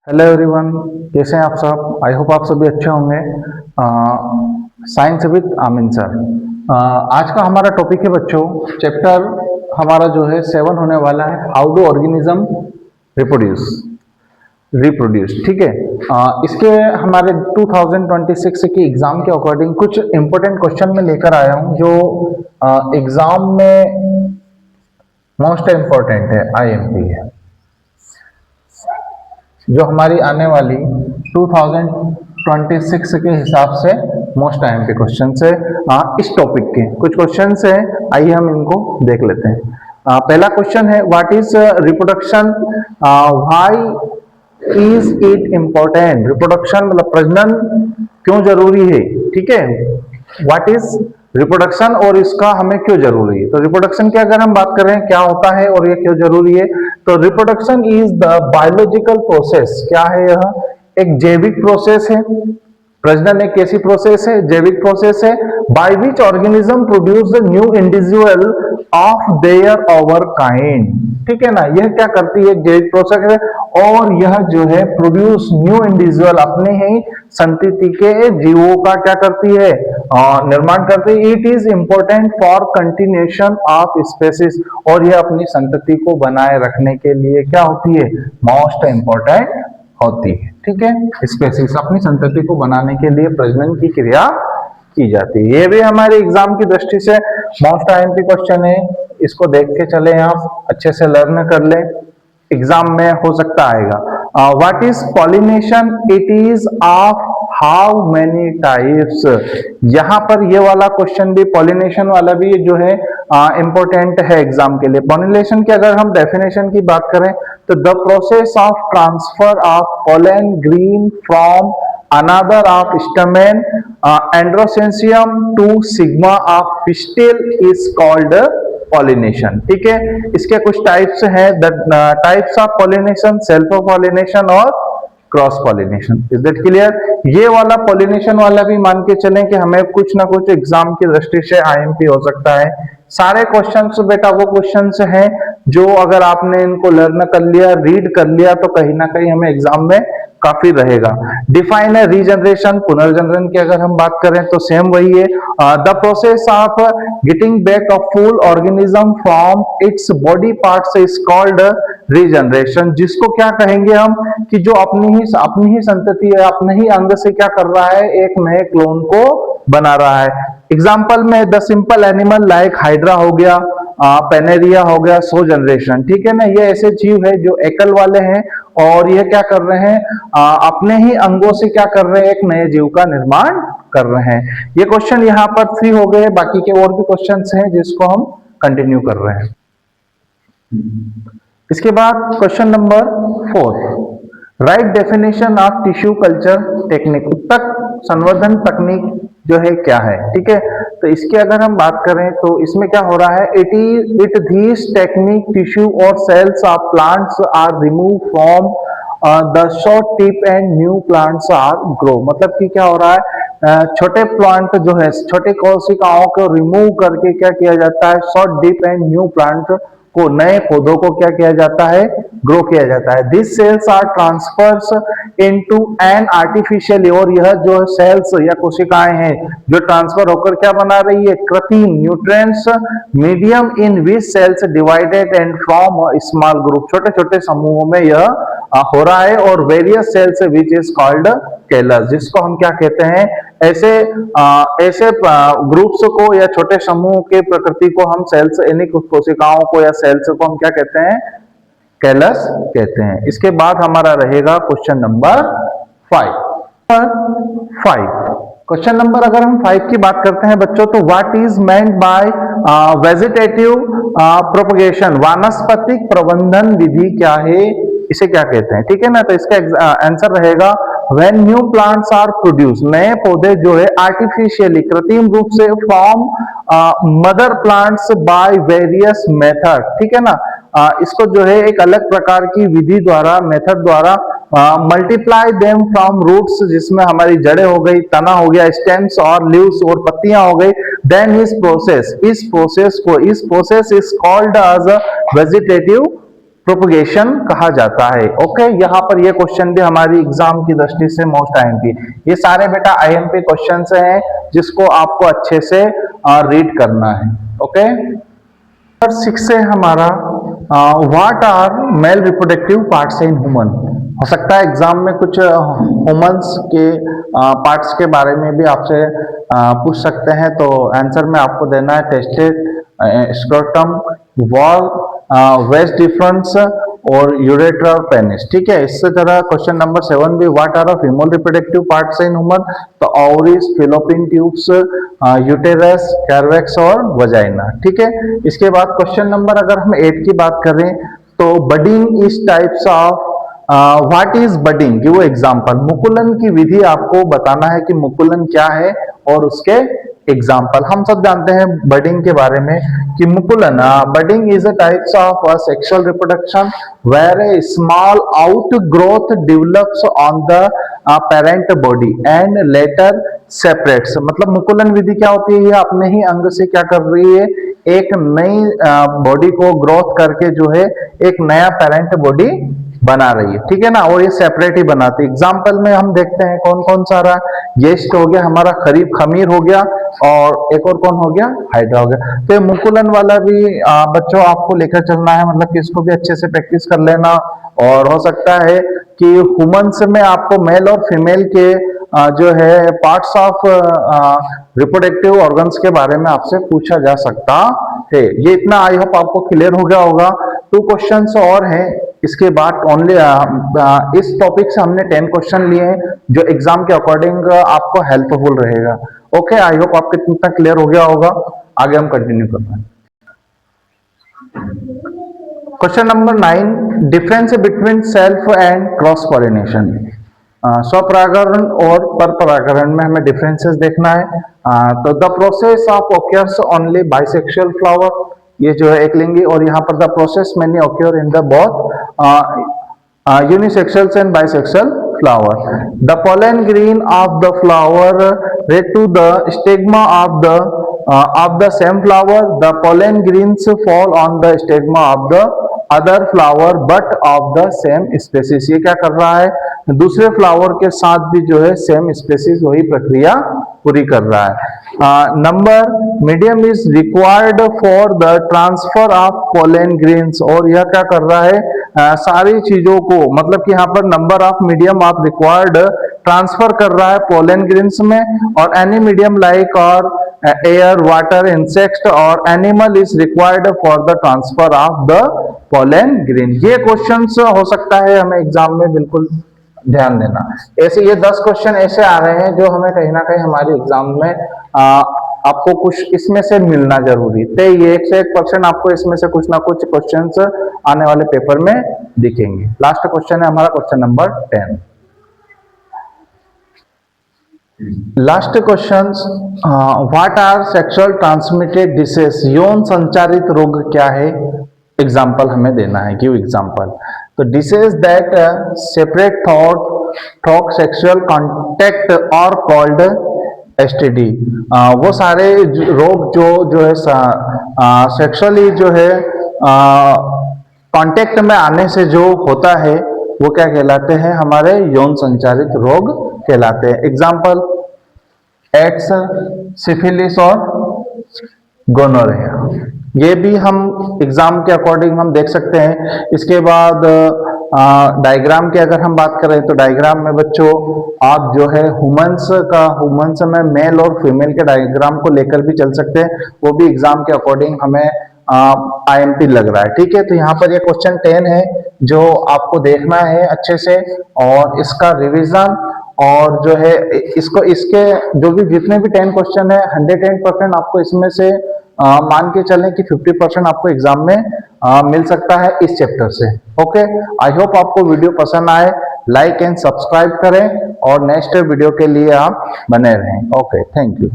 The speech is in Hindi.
हेलो एवरीवन, कैसे हैं आप सब। आई होप आप सभी अच्छे होंगे। Science with Amin sir. आज का हमारा टॉपिक है बच्चों, चैप्टर हमारा जो है 7 होने वाला है, हाउ डू ऑर्गेनिज्म रिप्रोड्यूस। ठीक है। इसके हमारे 2026 के एग्जाम के अकॉर्डिंग कुछ इंपॉर्टेंट क्वेश्चन मैं लेकर आया हूं जो एग्जाम में मोस्ट इंपॉर्टेंट है, आईएमपी है, जो हमारी आने वाली 2026 के हिसाब से मोस्ट आईएमपी क्वेश्चन से इस टॉपिक के कुछ क्वेश्चन है। आइए हम इनको देख लेते हैं। पहला क्वेश्चन है, what is reproduction, why is it important. Reproduction मतलब प्रजनन क्यों जरूरी है। ठीक है, व्हाट इज रिप्रोडक्शन और इसका हमें क्यों जरूरी है। तो रिप्रोडक्शन की अगर हम बात करें क्या होता है और ये क्यों जरूरी है, तो reproduction is the biological process. क्या है यह, एक जैविक प्रोसेस है। प्रजनन एक कैसी प्रोसेस है, जैविक प्रोसेस है, by which organism produce the new individual of their over kind. ठीक है ना, यह क्या करती है, जैविक प्रोसेस है और यह जो है प्रोड्यूस न्यू इंडिविजुअल, अपने ही संतति के जीवों का क्या करती है, निर्माण करती है। It is important for continuation of species, और यह अपनी संतति को बनाए रखने के लिए क्या होती है, मोस्ट इंपॉर्टेंट होती है। ठीक है, स्पेसिस अपनी संतति को बनाने के लिए प्रजनन की क्रिया की जाती है। ये भी हमारे एग्जाम की दृष्टि से मोस्ट आईएमपी क्वेश्चन है, इसको देख के चले, आप अच्छे से लर्न कर ले, एग्जाम में हो सकता आएगा। What is pollination, it is of how many types. यहां पर ये वाला क्वेश्चन भी, पॉलिनेशन वाला भी जो है इंपॉर्टेंट है एग्जाम के लिए। पॉलिनेशन की अगर हम डेफिनेशन की बात करें तो the process of transfer of pollen grain from another of stamen androcensium to sigma of pistil is called pollination। ठीक है, इसके कुछ टाइप्स हैं, the types of pollination, self pollination और cross pollination. Is that clear. ये वाला पॉलिनेशन वाला भी मान के चलें कि हमें कुछ ना कुछ एग्जाम की दृष्टि से आईएमपी हो सकता है। सारे क्वेश्चंस बेटा वो क्वेश्चंस हैं जो अगर आपने इनको लर्न कर लिया, रीड कर लिया, तो कहीं ना कहीं हमें एग्जाम में काफी रहेगा। डिफाइन है रीजनरेशन, पुनर्जनन की अगर हम बात करें तो सेम वही है। The process of getting back a full organism from its body parts is called regeneration, जिसको क्या कहेंगे हम, कि जो अपनी ही संतति है, अपने ही अंग से क्या कर रहा है, एक नए क्लोन को बना रहा है। एग्जाम्पल में the simple animal like hydra हो गया, पेनेरिया हो गया, सो जनरेशन। ठीक है ना, ये ऐसे जीव है जो एकल वाले हैं और ये क्या कर रहे हैं, अपने ही अंगों से क्या कर रहे हैं, एक नए जीव का निर्माण कर रहे हैं। ये क्वेश्चन यहाँ पर 3 हो गए, बाकी के और भी क्वेश्चंस हैं जिसको हम कंटिन्यू कर रहे हैं। इसके बाद question number 4, right definition of tissue culture technique. उत्तक संवर्धन तकनीक जो है क्या है। ठीक है, तो इसकी अगर हम बात करें तो इसमें क्या हो रहा है, इट दिस टेक्निक टिश्यू और cells of plants are remove from the short tip and new plants are grow. मतलब कि क्या हो रहा है, छोटे प्लांट जो है, छोटे कोशिकाओं को रिमूव करके क्या किया जाता है, short dip and new plant को, नए पौधों को क्या किया जाता है, ग्रो किया जाता है। This cells are transfers into an artificially, और यह जो सेल्स या कोशिकाएं हैं जो ट्रांसफर होकर क्या बना रही है, कृत्रिम nutrients medium in which cells divided and from small group. छोटे छोटे समूहों में यह हो रहा है, और various cells which is called callus, जिसको हम क्या कहते हैं, ऐसे ग्रुप्स को या छोटे समूह के प्रकृति को हम सेल्स, यानी कोशिकाओं को या सेल्स को हम क्या कहते हैं, कैलस कहते हैं। इसके बाद हमारा रहेगा क्वेश्चन नंबर 5। क्वेश्चन नंबर अगर हम 5 की बात करते हैं बच्चों, तो what is meant by vegetative propagation. वानस्पतिक प्रबंधन विधि क्या है, इसे क्या कहते हैं। ठीक है ना, तो इसका आंसर रहेगा when new plants are produce, नए पौधे जो है आर्टिफिशियली, कृत्रिम रूप से, from mother plants by various method. ठीक है ना, इसको जो है एक अलग प्रकार की विधि द्वारा, मेथड द्वारा मल्टीप्लाई देम फ्रॉम रूट्स, जिसमें हमारी जड़ें हो गई, तना हो गया, स्टेम्स और लीव्स और पत्तियां हो गई। देन इस process is called as vegetative propagation कहा जाता है। ओके, यहाँ पर ये क्वेश्चन भी हमारी एग्जाम की दृष्टि से मोस्ट आईएमपी, ये सारे बेटा आईएमपी क्वेश्चंस हैं जिसको आपको अच्छे से रीड करना है। ओके, नंबर 6 है हमारा what are male reproductive parts in human. हो सकता है एग्जाम में कुछ ह्यूमंस के पार्ट्स के बारे में भी आपसे पूछ सकते हैं, तो आंसर में आपको देना है टेस्टेड, स्क्रोटम, वॉल, वेस्ट डिफरेंस और यूरेट्रा और पेनिस। ठीक है, इसी तरह क्वेश्चन नंबर 7 भी what are female reproductive parts in human, तो ovaries, fallopian tubes, uterus, cervix और वजाइना। ठीक है, इसके बाद क्वेश्चन नंबर अगर हम 8 की बात करें तो बडिंग इस types of what is budding, कि वो एग्जाम्पल, मुकुलन की विधि आपको बताना है कि मुकुलन क्या है और उसके एग्जाम्पल। हम सब जानते हैं बडिंग के बारे में कि मुकुलन, budding is a types of sexual reproduction where a small outgrowth develops on the parent body and later separates. मतलब मुकुलन विधि क्या होती है, ये अपने ही अंग से क्या कर रही है, एक नई बॉडी को ग्रोथ करके जो है एक नया पेरेंट बॉडी बना रही है। ठीक है ना, और ये सेपरेट ही बनाती है। एग्जाम्पल में हम देखते हैं कौन कौन सा रहा, येस्ट हो गया हमारा, खरीफ खमीर हो गया, और एक और कौन हो गया, हाइड्रा हो गया। तो ये मुकुलन वाला भी बच्चों आपको लेकर चलना है, मतलब कि इसको भी अच्छे से प्रैक्टिस कर लेना। और हो सकता है कि ह्यूमंस में आपको मेल और फीमेल के जो है पार्ट्स ऑफ रिप्रोडक्टिव ऑर्गन्स के बारे में आपसे पूछा जा सकता है। ये इतना आई होप आपको क्लियर हो गया होगा। 2 क्वेश्चंस और हैं, इसके बाद ओनली इस टॉपिक से हमने 10 क्वेश्चन लिए हैं जो एग्जाम के अकॉर्डिंग आपको हेल्पफुल रहेगा। ओके, आई होप आपको इतना क्लियर हो गया होगा। आगे हम कंटिन्यू करते हैं। Question number 9, difference between self and cross pollination. स्वपरागण और परपरागण में हमें डिफरेंसेस देखना है। तो the process of occurs only bisexual flower, ये जो है एक लिंगी, और यहाँ पर the process many occur in the both unisexual and bisexual flower. The pollen grain of the flower red to the stigma of the same flower. The pollen grains fall on the stigma of the other flower but of the same species। ये क्या कर रहा है, दूसरे फ्लावर के साथ भी जो है सेम स्पेसीज वही प्रक्रिया पूरी कर रहा है। Number medium is required for the transfer of pollen grains, और यह क्या कर रहा है, सारी चीजों को, मतलब कि यहाँ पर number of medium of required transfer कर रहा है पोलन ग्रेन्स में। और एनी मीडियम लाइक और एयर, वाटर, इंसेक्ट और animal is required for the transfer of the pollen grain. ये क्वेश्चंस हो सकता है हमें एग्जाम में बिल्कुल ध्यान देना। ऐसे ये 10 क्वेश्चन ऐसे आ रहे हैं जो हमें कहीं ना कहीं हमारे एग्जाम में आपको कुछ इसमें से मिलना जरूरी है। तो ये 1 से 1% आपको इसमें से कुछ ना कुछ क्वेश्चंस आने वाले पेपर में दिखेंगे। लास्ट क्वेश्चन है हमारा question number 10। Last question, what are sexual transmitted disease, यौन संचारित रोग क्या है, एग्जाम्पल हमें देना है, गिव एग्जाम्पल। तो disease that separate through sexual contact और कॉल्ड एसटीडी। वो सारे रोग जो है सेक्सुअली जो है कांटेक्ट में आने से जो होता है वो क्या कहलाते हैं, हमारे यौन संचारित रोग कहलाते हैं। एग्जाम्पल एड्स, सिफिलिस और गोनोरिया। ये भी हम एग्जाम के अकॉर्डिंग हम देख सकते हैं। इसके बाद डायग्राम की अगर हम बात करें तो डायग्राम में बच्चों आप जो है ह्यूमंस में मेल और फीमेल के डायग्राम को लेकर भी चल सकते हैं, वो भी एग्जाम के अकॉर्डिंग हमें आईएमपी लग रहा है। ठीक है, तो यहाँ पर ये क्वेश्चन 10 है जो आपको देखना है अच्छे से, और इसका रिवीजन और जो है इसके जो भी जितने भी 10 क्वेश्चन है 110% आपको इसमें से मान के चलें कि 50% आपको एग्जाम में मिल सकता है इस चैप्टर से। ओके, आई होप आपको वीडियो पसंद आए। लाइक एंड सब्सक्राइब करें और नेक्स्ट वीडियो के लिए आप बने रहें। Okay, thank you.